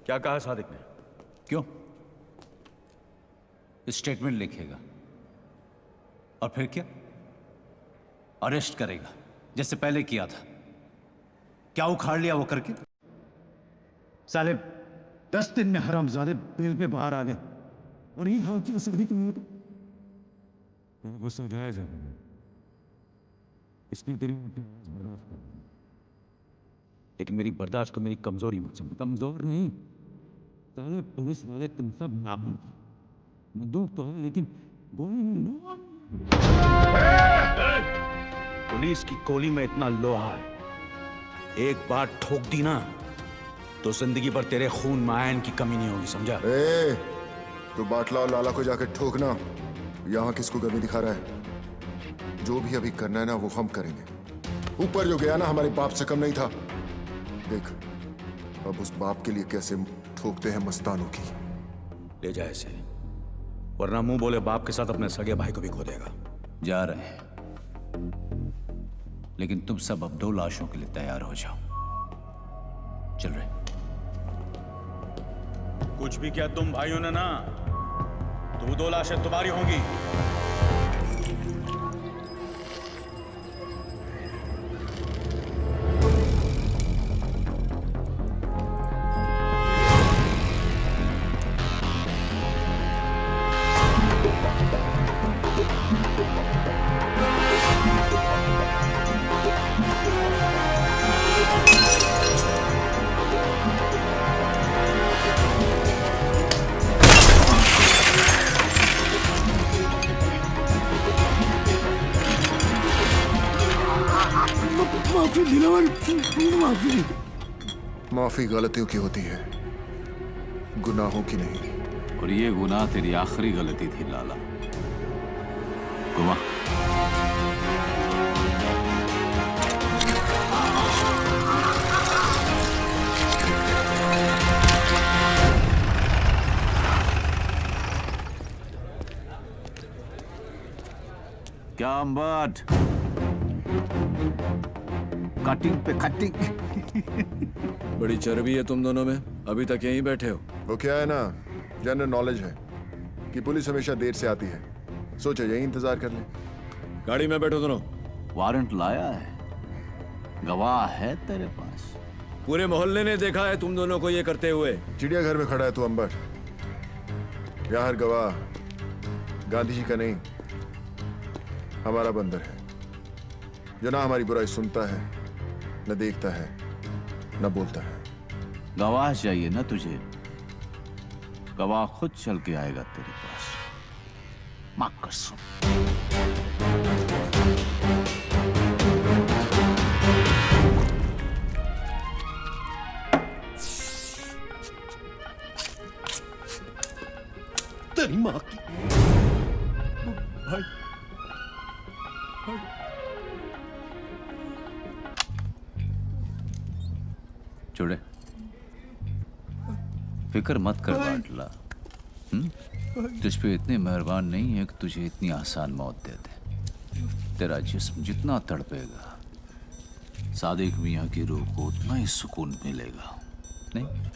क्या कहा सादिक ने? क्यों? स्टेटमेंट लिखेगा और फिर क्या? अरेस्ट करेगा जैसे पहले किया था। क्या उखाड़ लिया वो करके? साले 10 दिन में हरामजादे बेल पे बाहर आ गए और ये हाल की असली वो समझाया जाए इसमें तेरी लेकिन मेरी बर्दाश्त को मेरी कमजोरी मत समझ। कमजोर नहीं, साले पुलिस वाले तुम सब नाम बंदूक तो है लेकिन पुलिस की गोली में इतना लोहा है, एक बार ठोक दी ना तो जिंदगी भर तेरे खून में आयन की कमी नहीं होगी, समझा? तो बाटला और लाला को जाकर ठोकना। यहाँ किसको गर्मी दिखा रहा है? जो भी अभी करना है ना वो हम करेंगे। ऊपर जो गया ना हमारे बाप से कम नहीं था। देख अब उस बाप के लिए कैसे ठोकते हैं मस्तानों की। ले जा इसे, वरना मुंह बोले बाप के साथ अपने सगे भाई को भी खो देगा। जा रहे हैं, लेकिन तुम सब अब 2 लाशों के लिए तैयार हो जाओ। चल रहे। कुछ भी किया तुम भाइयों ने ना, तो 2 लाशें तुम्हारी होंगी। माफी गलतियों की होती है, गुनाहों की नहीं। और ये गुनाह तेरी आखिरी गलती थी लाला। गुमा क्या अम्बाट? कटिंग पे कटिंग। बड़ी चर्बी है तुम दोनों में, अभी तक यहीं बैठे हो। वो क्या है ना, जनरल नॉलेज है कि पुलिस हमेशा देर से आती है। सोचा यही इंतजार कर ले। गाड़ी में बैठो दोनों। वारंट लाया है, गवाह है तेरे पास? पूरे मोहल्ले ने देखा है तुम दोनों को ये करते हुए। चिड़ियाघर में खड़ा है तू अंबर। यहाँ हर गवाह गांधी जी का नहीं, हमारा बंदर है, जो ना हमारी बुराई सुनता है, न देखता है, न बोलता है। गवाह चाहिए ना तुझे? गवाह खुद चल के आएगा तेरे पास। मां कसम। तेरी मां की भाई चुड़े, फिक्र मत कर बाटला। तुझ पे इतने मेहरबान नहीं है कि तुझे इतनी आसान मौत दे दे। तेरा जिस्म जितना तड़पेगा, सादिक मियां की रूह को उतना ही सुकून मिलेगा, नहीं?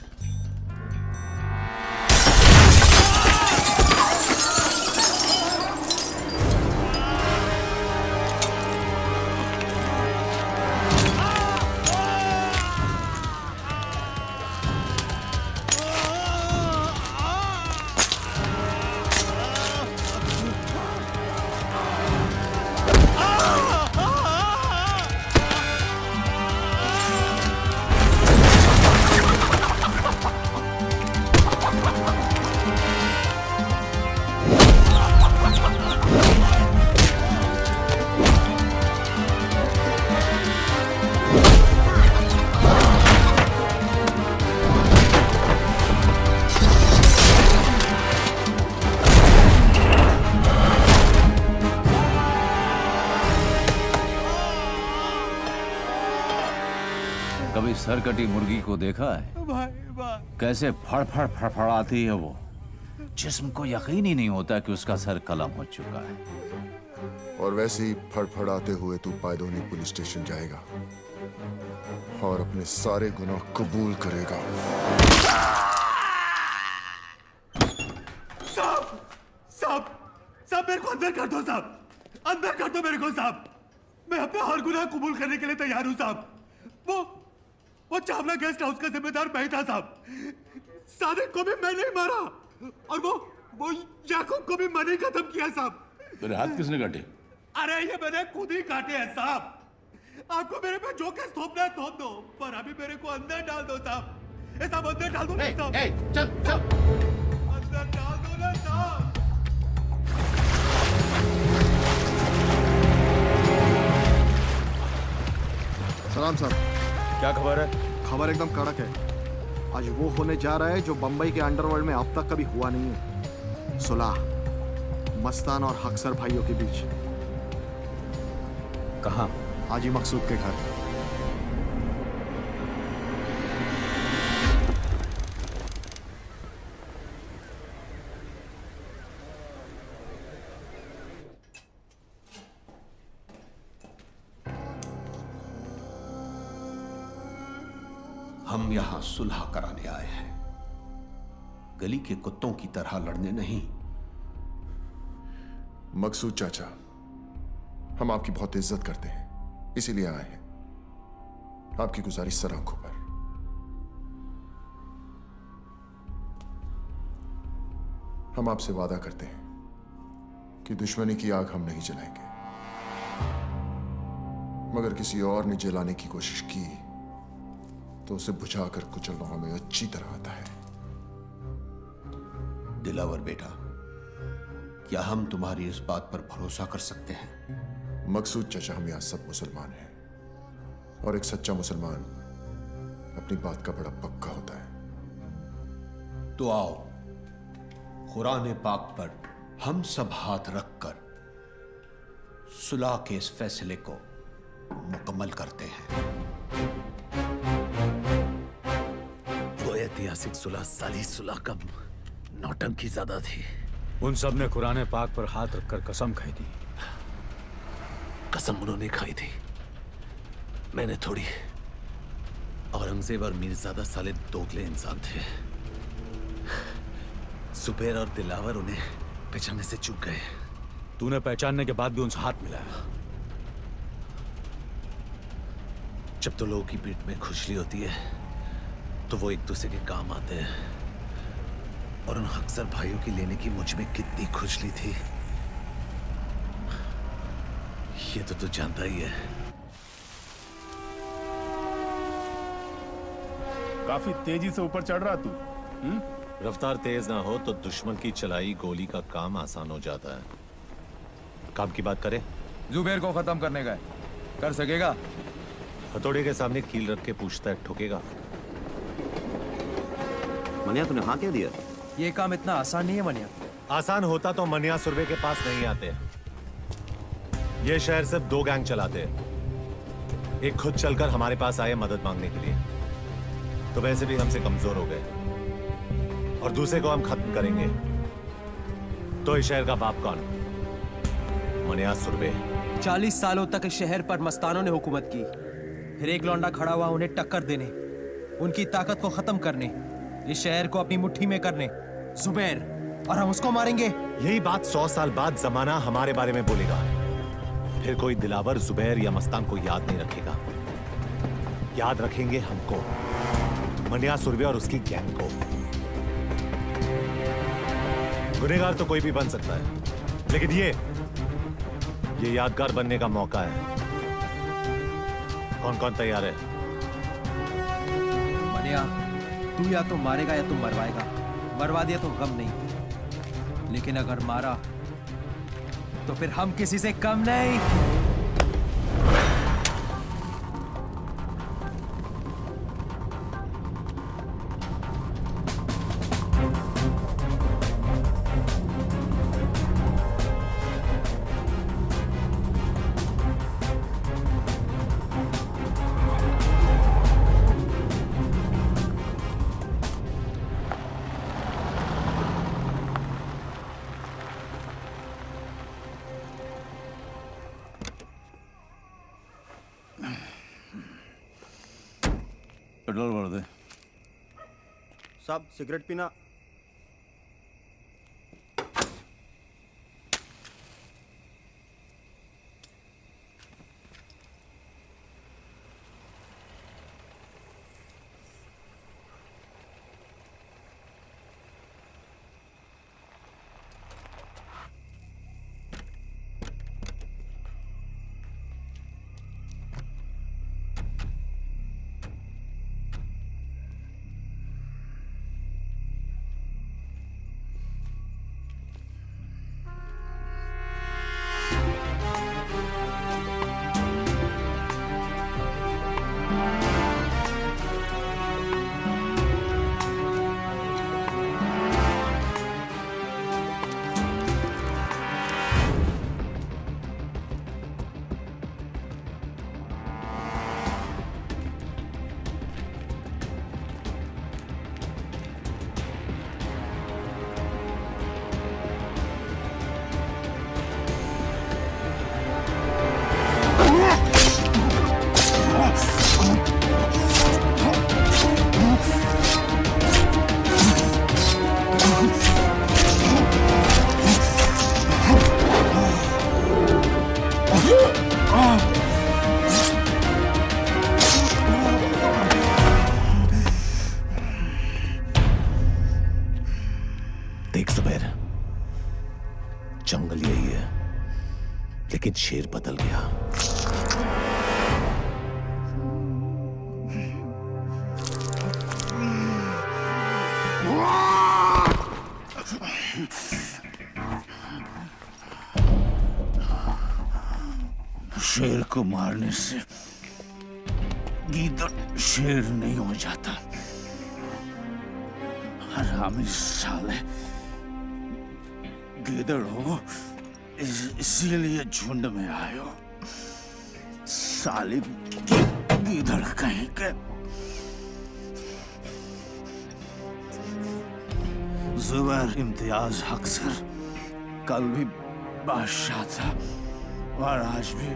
कभी सरकटी मुर्गी को देखा है? कैसे फड़फड़ फड़फड़ाती है वो। जिस्म को यकीन ही नहीं होता कि उसका सर कलम हो चुका है। और वैसे ही फड़फड़ाते हुए तू पायदोनी पुलिस स्टेशन जाएगा और अपने सारे गुनाह कबूल करेगा। साहब, मैं अपना हर गुनाह कबूल करने के लिए तैयार हूं साहब। वो चावला गेस्ट हाउस का जिम्मेदार मैं था साहब। सादिक को भी मैं नहीं मारा और वो याकूब को भी मैंने खत्म किया साहब। तेरे हाथ किसने काटे? अरे ये मैंने खुद ही काटे हैं साहब। आपको मेरे पे जो केस थोपना है थोप दो, पर अभी मेरे को अंदर डाल दो साहब। ये सब अंदर डाल दो ना साहब। चल अंदर डाल दो ना साहब। सलाम साहब। क्या खबर है? खबर एकदम कड़क है। आज वो होने जा रहा है जो बंबई के अंडरवर्ल्ड में अब तक कभी हुआ नहीं है। सुलह मस्तान और हक्सर भाइयों के बीच। कहाँ? हाजी मकसूद के घर। हम यहां सुलह कराने आए हैं, गली के कुत्तों की तरह लड़ने नहीं। मकसूद चाचा, हम आपकी बहुत इज्जत करते हैं, इसीलिए आए हैं। आपकी गुजारिश सर आंखों पर। हम आपसे वादा करते हैं कि दुश्मनी की आग हम नहीं जलाएंगे, मगर किसी और ने जलाने की कोशिश की तो उसे बुझाकर कुचलना हमें अच्छी तरह आता है। दिलावर बेटा, क्या हम तुम्हारी इस बात पर भरोसा कर सकते हैं? मकसूद चाचा, हम यहां सब मुसलमान हैं और एक सच्चा मुसलमान अपनी बात का बड़ा पक्का होता है। तो आओ, कुरान पाक पर हम सब हाथ रखकर सुलह के इस फैसले को मुकम्मल करते हैं। वो ऐतिहासिक सुलह साली सुलह कब नौटंकी ज्यादा थी। उन सब ने कुरान पाक पर हाथ रखकर कसम खाई थी। कसम उन्होंने खाई थी, मैंने थोड़ी। औरंगजेब और मीरजादा साले दोगले इंसान थे। सुबेर और दिलावर उन्हें पहचानने से चूक गए। तूने पहचानने के बाद भी उनसे हाथ मिलाया। जब तो लोगों की पीठ में खुजली होती है तो वो एक दूसरे के काम आते हैं, और उन अक्सर भाइयों की लेने की मुझ में कितनी खुजली थी ये तो तू जानता ही है। काफी तेजी से ऊपर चढ़ रहा तू। रफ्तार तेज ना हो तो दुश्मन की चलाई गोली का काम आसान हो जाता है। काम की बात करें? जुबेर को खत्म करने का है, कर सकेगा? हथौड़े के सामने कील रख के पूछता है, ठोकेगा? मनिया तूने हाँ कह दिया? ये काम इतना आसान नहीं है मनिया। आसान होता तो मनिया सुरवे के पास नहीं आते। ये शहर सिर्फ दो गैंग चलाते हैं। एक खुद चलकर हमारे पास आए मदद मांगने के लिए, तो वैसे भी हमसे कमजोर हो गए, और दूसरे को हम खत्म करेंगे तो इस शहर का बाप कौन? मनिया सुरवे। 40 सालों तक इस शहर पर मस्तानों ने हुकूमत की, फिर एक लौंडा खड़ा हुआ उन्हें टक्कर देने, उनकी ताकत को खत्म करने, इस शहर को अपनी मुट्ठी में करने। जुबैर, और हम उसको मारेंगे। यही बात 100 साल बाद जमाना हमारे बारे में बोलेगा। फिर कोई दिलावर, जुबैर या मस्तान को याद नहीं रखेगा। याद रखेंगे हमको, मनिया सुरवे और उसकी गैंग को। गुनहगार तो कोई भी बन सकता है, लेकिन ये यादगार बनने का मौका है। कौन कौन तैयार है? मनिया, तू या तो मारेगा या तू मरवाएगा। मरवा दिया तो गम नहीं, लेकिन अगर मारा तो फिर हम किसी से कम नहीं। पेट्रोल भर दे। साहब सिगरेट पीना? जंगल यही है, लेकिन शेर बदल गया। शेर को मारने से गीदड़ शेर नहीं हो जाता। हरामी साले, गीदड़ हो इसीलिए झुंड में आयो। साले गीदड़ कहीं के। जुबैर इम्तियाज हक सर कल भी बादशाह था और आज भी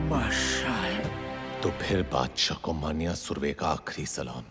बादशाह है। तो फिर बादशाह को मानिया सुरवे का आखिरी सलाम।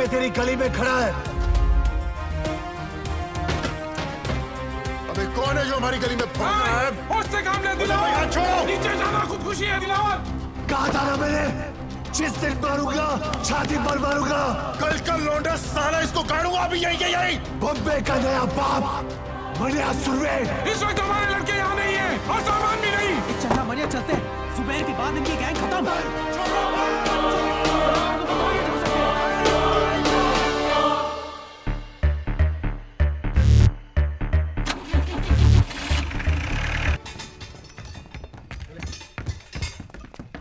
तेरी गली में खड़ा है। अबे कौन है जो हमारी गली में भौंक रहा है? उससे काम ले दिलावर, छोड़ो। नीचे जाना खुदकुशी है दिलावर। कहा था ना मैंने, जिस दिन मारूंगा छाती पर मारूंगा। कल का लौंडा साला इसको गाड़ूंगा अभी यही। बम्बे का नया बाप मनिया सुरवे। इस वक्त हमारे लड़के यहाँ नहीं है और सामान भी नहीं। चलना मनिया, चलते हैं। जुबैर के बाद इनकी गैंग खत्म।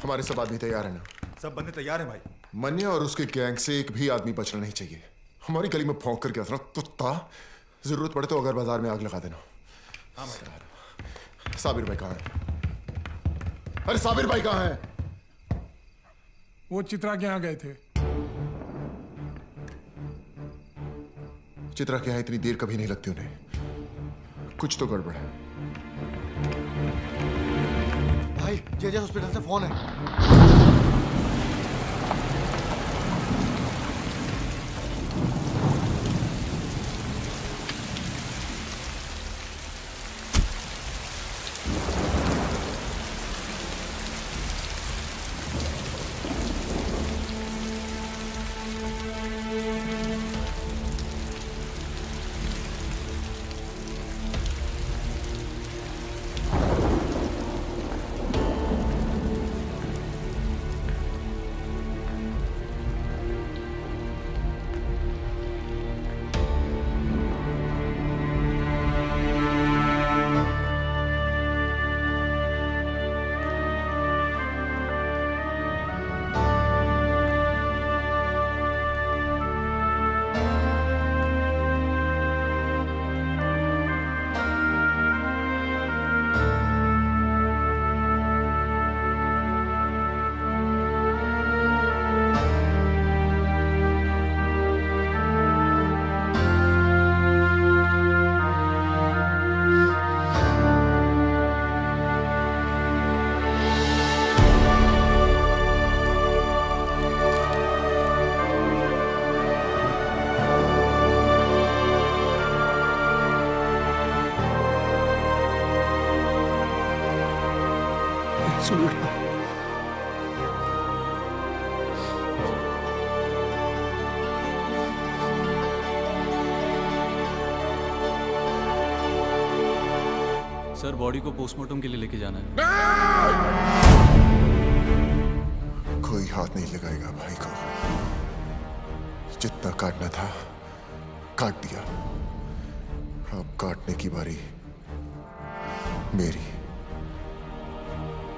हमारे सब आदमी तैयार है ना? सब बंदे तैयार हैं भाई। मनिया और उसके गैंग से एक भी आदमी बचना नहीं चाहिए। हमारी गली में भौंक करके असरा कुत्ता, जरूरत पड़े तो अगर बाजार में आग लगा देना। हाँ भाई। साबिर भाई कहाँ है? अरे साबिर भाई कहाँ है? वो चित्रा के यहाँ गए थे। चित्रा के यहाँ इतनी देर कभी नहीं लगती उन्हें। कुछ तो गड़बड़ है। भाई जेजे हॉस्पिटल से फोन है। सर बॉडी को पोस्टमार्टम के लिए लेके जाना है। कोई हाथ नहीं लगाएगा भाई को। जितना काटना था काट दिया, अब काटने की बारी मेरी।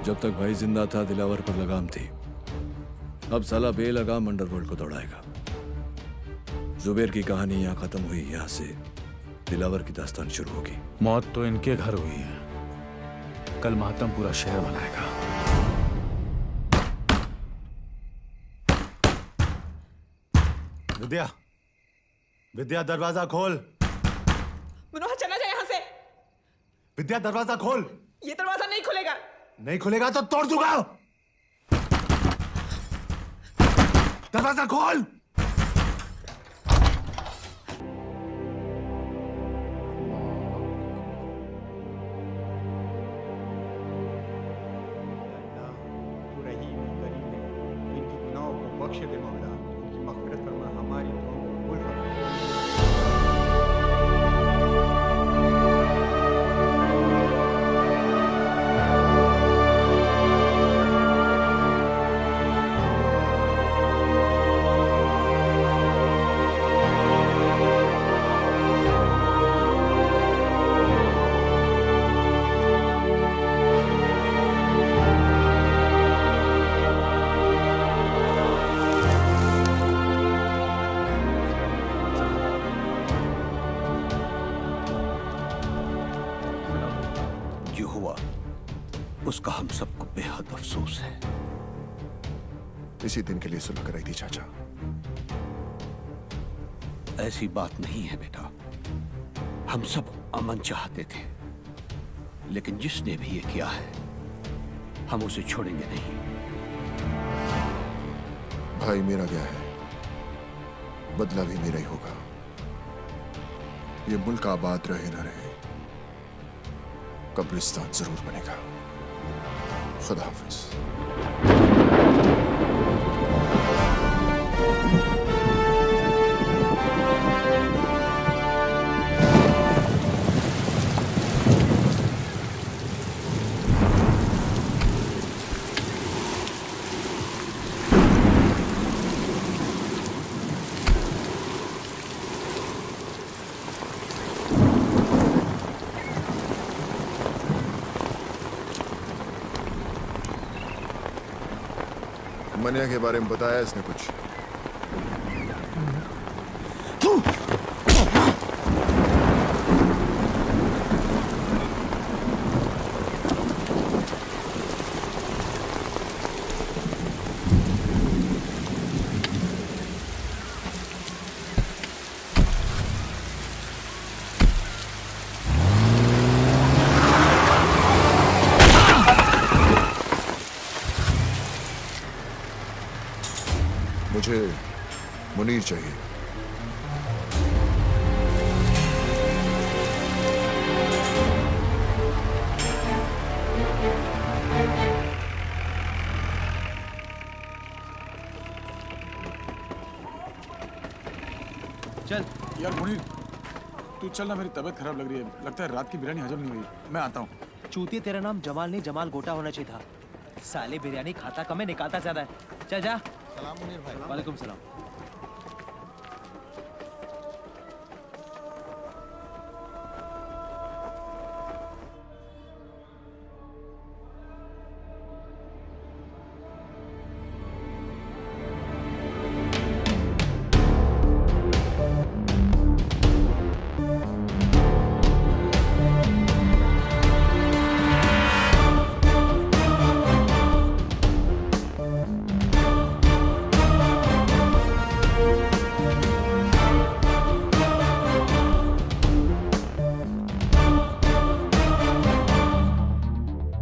जब तक भाई जिंदा था दिलावर पर लगाम थी, अब साला बेलगाम अंडरवर्ल्ड को दौड़ाएगा। जुबैर की कहानी यहाँ खत्म हुई, यहाँ से दिलावर की दास्तान शुरू होगी। मौत तो इनके घर हुई है, कल मातम पूरा शहर मनाएगा। विद्या, विद्या दरवाजा खोल। मनोहर चला जाए यहाँ से। विद्या दरवाजा खोल। ये दरवाजा नहीं खुलेगा। नहीं खुलेगा तो तोड़ दूंगा। दरवाजा खोल। तू रहीम है, करीम है, इनकी गुनाहों को बख्श दे मौला, इनकी मग़फ़िरत फरमा, हमारी दुआओं को कबूल फरमा। जो हुआ उसका हम सबको बेहद अफसोस है। इसी दिन के लिए सुलह कराई थी चाचा। ऐसी बात नहीं है बेटा, हम सब अमन चाहते थे, लेकिन जिसने भी ये किया है हम उसे छोड़ेंगे नहीं। भाई मेरा गया है, बदला भी मेरा ही होगा। ये मुल्क आबाद रहे ना रहे, कब्रिस्तान जरूर बनेगा। खुदा हाफिज। मनिया के बारे में बताया इसने कुछ? मुझे मुनीर चाहिए। चल यार मुनीर, तू चल ना, मेरी तबीयत खराब लग रही है। लगता है रात की बिरयानी हजम नहीं हुई। मैं आता हूँ। चूतिया, तेरा नाम जमाल नहीं जमाल गोटा होना चाहिए था। साले बिरयानी खाता कम है, निकालता ज्यादा है। चल जा। सलाम मुनीर भाई। वालेकुम सलाम।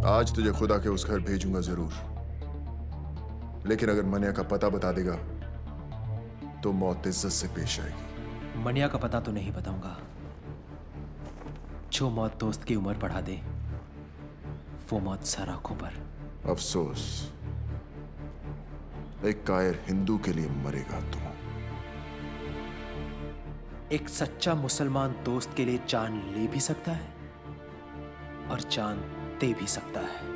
आज तुझे खुदा के उस घर भेजूंगा जरूर, लेकिन अगर मनिया का पता बता देगा तो मौत इज्जत से पेश आएगी। मनिया का पता तो नहीं बताऊंगा। जो मौत दोस्त की उम्र बढ़ा दे वो मौत सर आंखों पर। अफसोस, एक कायर हिंदू के लिए मरेगा तू। एक सच्चा मुसलमान दोस्त के लिए जान ले भी सकता है और जान दे भी सकता है।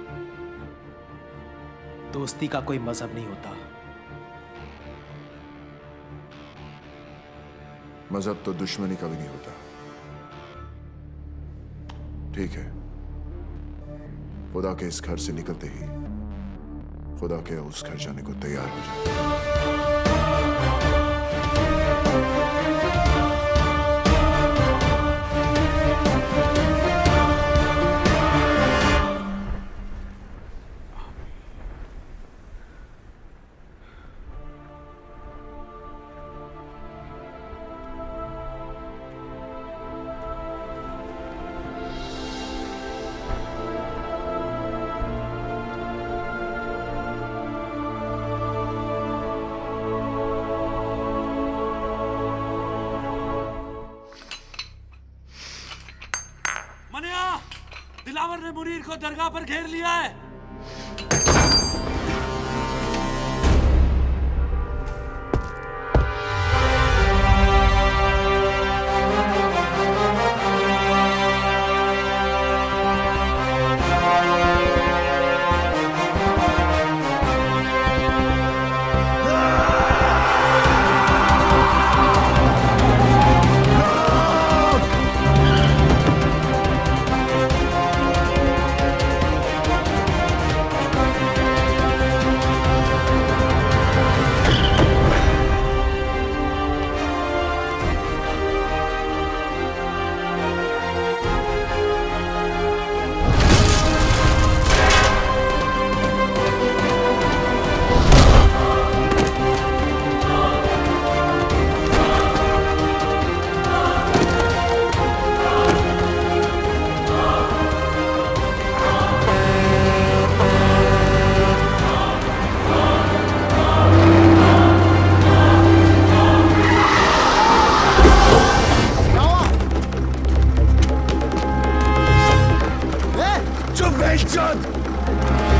दोस्ती का कोई मजहब नहीं होता। मजहब तो दुश्मनी का भी नहीं होता। ठीक है, खुदा के इस घर से निकलते ही खुदा के उस घर जाने को तैयार हो जाए। ने मुनीर को दरगाह पर घेर लिया है। चुप बेइज्जत!